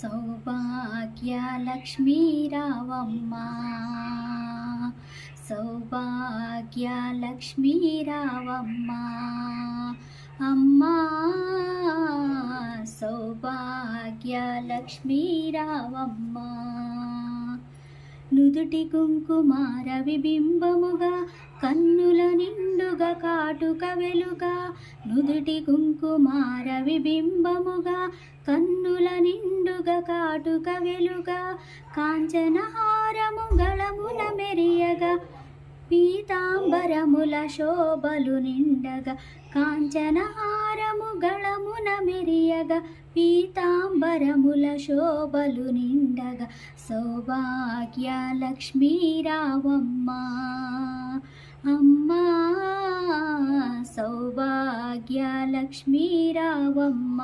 సౌభాగ్యలక్ష్మీ రావమ్మ, సౌభాగ్యలక్ష్మీ రావమ్మ, అమ్మా సౌభాగ్యలక్ష్మీ రావమ్మ. నుదుటి కుంకుమార విబింబముగా, కన్నుల నిండుగా కాటుక వెలుగా. నుదుటి కుంకుమార విబింబముగా, కన్నుల నిండుగా కాటుక వెలుగా. కాంచనహారము గళమున మెరియగా, పీతాంబరముల శోభలు నిండగా. కాంచనహారము గళమున మెరియగా, పీతాంబరముల శోభలు నిండగా. సౌభాగ్యలక్ష్మీ రావమ్మ, అమ్మా సౌభాగ్యలక్ష్మీ రావమ్మ.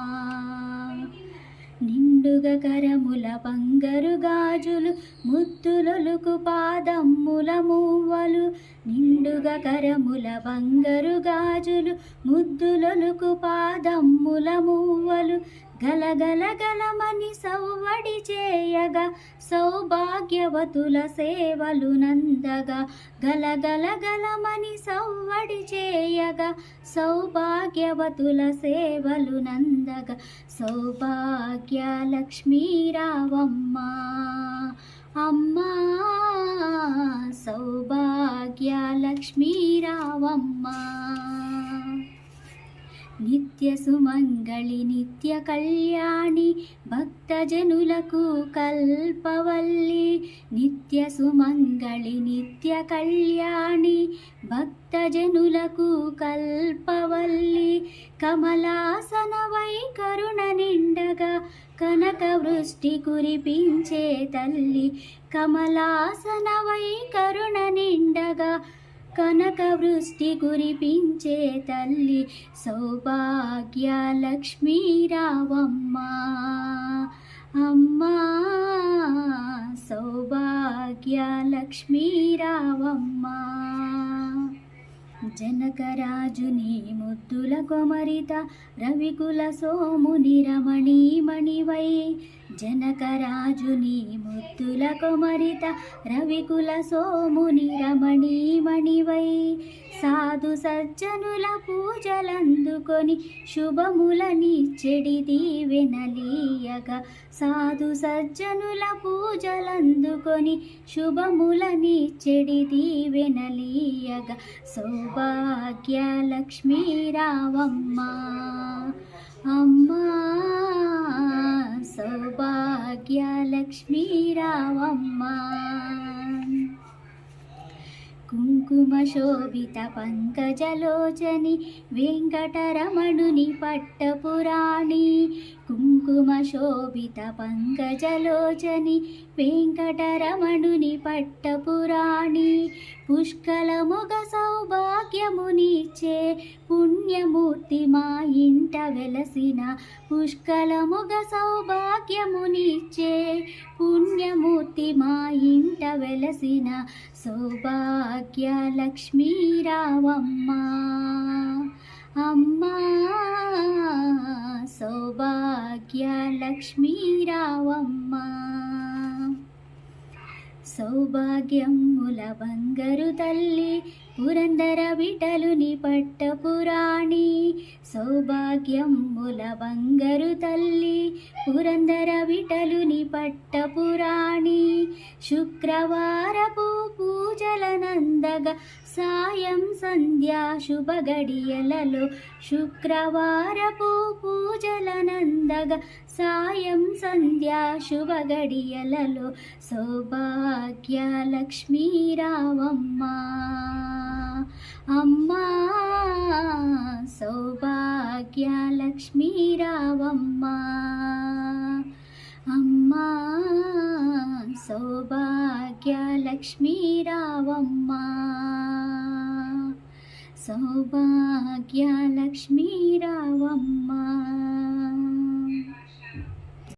నిండుగా కరముల బంగారు గాజులు, ముద్దులొలుకు పాదమ్ముల మువ్వలు. నిండుగా కరముల బంగారు గాజులు, ముద్దులొలుకు పాదమ్ముల మువ్వలు. గలగల గలమని సవ్వడి చేయగా, సౌభాగ్యవతుల సేవలు నందగా. గలగల గలమని సవ్వడి చేయగా, సౌభాగ్యవతుల సేవలు నందగా. సౌభాగ్యలక్ష్మీ రావమ్మ, అమ్మా సౌభాగ్యలక్ష్మీ రావమ్మ. నిత్య సుమంగళి నిత్య కళ్యాణి, భక్తజనులకు కల్పవల్లి. నిత్య సుమంగళి నిత్య కళ్యాణి, భక్తజనులకు కల్పవల్లి. కమలాసనవై కరుణ నిండగా, కనక వృష్టి కురిపించే తల్లి. కమలాసనవై కరుణ నిండగా, కనక వృష్టి కురిపించే తల్లి. సౌభాగ్యలక్ష్మీ రావమ్మ, అమ్మా సౌభాగ్యలక్ష్మీ రావమ్మ. జనకరాజుని ముద్దుల కొమరిత, రవికుల సోముని రమణీమణివై. జనకరాజుని ముద్దుల కొమరిత, రవికుల సోముని రమణీమణివై. సాధు సజ్జనుల పూజలందుకొని, శుభములనిచ్చెడి దీవెనలీయగా. సాధు సజ్జనుల పూజలందుకొని, శుభములనిచ్చెడి దీవెనలీయగా. సౌభాగ్యలక్ష్మీ రావమ్మ, అమ్మా సౌభాగ్యలక్ష్మీ రావమ్మ. కుంకుమ శోభిత పంకజలోచని, వెంకటరమణుని పట్టపురాణి. కుంకుమ శోభిత పంకజలోచని, వెంకటరమణుని పట్టపురాణి. పుష్కల మొగ సౌభాగ్యమునిచ్చే పుణ్యమూర్తి మా ఇంట వెలసిన. పుష్కల మొగ సౌభాగ్యమునిచ్చే పుణ్యమూర్తి మా ఇంట వెలసిన. సౌభాగ్యలక్ష్మీ రావమ్మ, అమ్మా సౌభాగ్యలక్ష్మీ రావమ్మ. సౌభాగ్యముల బంగారు తల్లి, పురందర విఠలుని పట్టపురాణి. సౌభాగ్యముల బంగారు తల్లి, పురందర విఠలుని పట్టపురాణి. శుక్రవారపు పూజలనందగా, సాయం సంధ్యా శుభ గడియలలో. శుక్రవారపు పూజలనందగా, సాయం సంధ్యా శుభ గడియలలో. సౌభాగ్యలక్ష్మీ రావమ్మ, అమ్మా సౌభాగ్యలక్ష్మీ రావమ్మ, అమ్మా సౌభాగ్యలక్ష్మీ రావమ్మ. సౌభాగ్యలక్ష్మీ రావమ్మ.